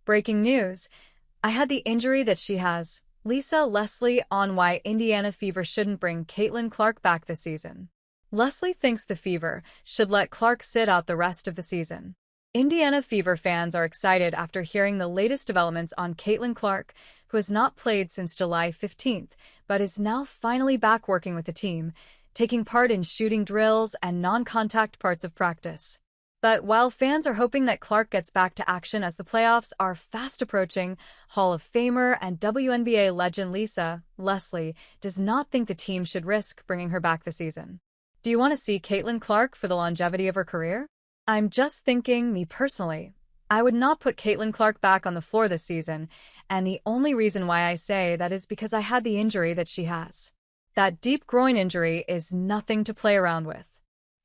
Breaking news. I had the injury that she has. Lisa Leslie on why Indiana Fever shouldn't bring Caitlin Clark back this season. Leslie thinks the Fever should let Clark sit out the rest of the season. Indiana Fever fans are excited after hearing the latest developments on Caitlin Clark, who has not played since July 15th, but is now finally back working with the team, taking part in shooting drills and non-contact parts of practice. But while fans are hoping that Clark gets back to action as the playoffs are fast approaching, Hall of Famer and WNBA legend Lisa Leslie does not think the team should risk bringing her back this season. Do you want to see Caitlin Clark for the longevity of her career? I'm just thinking, me personally, I would not put Caitlin Clark back on the floor this season, and the only reason why I say that is because I had the injury that she has. That deep groin injury is nothing to play around with.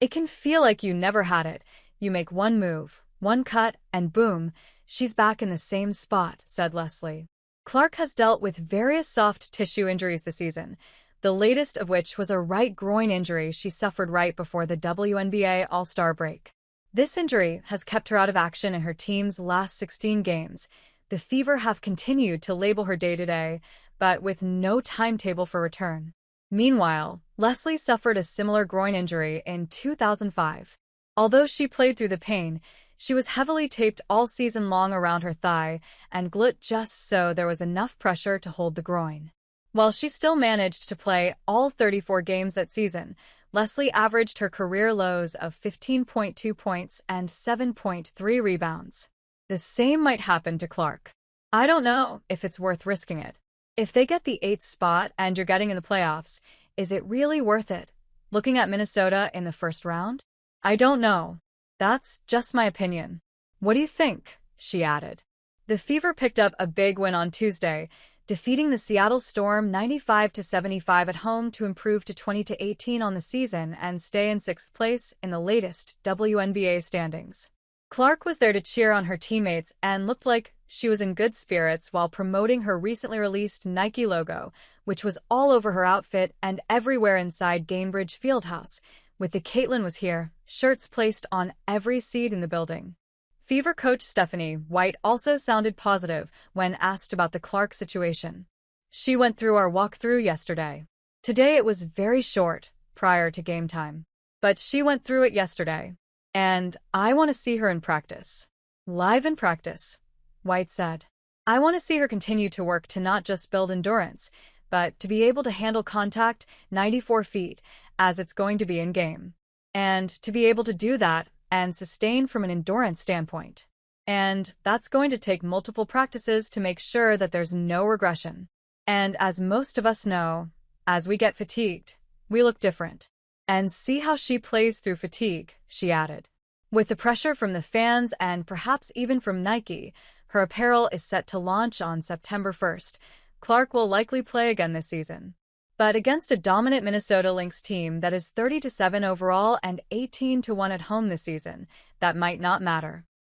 It can feel like you never had it. You make one move, one cut, and boom, she's back in the same spot, said Leslie. Clark has dealt with various soft tissue injuries this season, the latest of which was a right groin injury she suffered right before the WNBA All-Star break. This injury has kept her out of action in her team's last 16 games. The Fever have continued to label her day-to-day, but with no timetable for return. Meanwhile, Leslie suffered a similar groin injury in 2005. Although she played through the pain, she was heavily taped all season long around her thigh and glute just so there was enough pressure to hold the groin. While she still managed to play all 34 games that season, Leslie averaged her career lows of 15.2 points and 7.3 rebounds. The same might happen to Clark. I don't know if it's worth risking it. If they get the 8th spot and you're getting in the playoffs, is it really worth it? Looking at Minnesota in the first round? I don't know. That's just my opinion. What do you think? She added. The Fever picked up a big win on Tuesday, defeating the Seattle Storm 95-75 at home to improve to 20-18 on the season and stay in 6th place in the latest WNBA standings. Clark was there to cheer on her teammates and looked like she was in good spirits while promoting her recently released Nike logo, which was all over her outfit and everywhere inside Gainbridge Fieldhouse, with the "Caitlin was here" shirts placed on every seat in the building. Fever coach Stephanie White also sounded positive when asked about the Clark situation. She went through our walkthrough yesterday. Today it was very short, prior to game time. But she went through it yesterday. And I want to see her in practice. Live in practice, White said. I want to see her continue to work to not just build endurance, but to be able to handle contact 94 feet, as it's going to be in game. And to be able to do that and sustain from an endurance standpoint. And that's going to take multiple practices to make sure that there's no regression. And as most of us know, as we get fatigued, we look different. And see how she plays through fatigue, she added. With the pressure from the fans and perhaps even from Nike, her apparel is set to launch on September 1st. Clark will likely play again this season. But against a dominant Minnesota Lynx team that is 30-7 overall and 18-1 at home this season, that might not matter.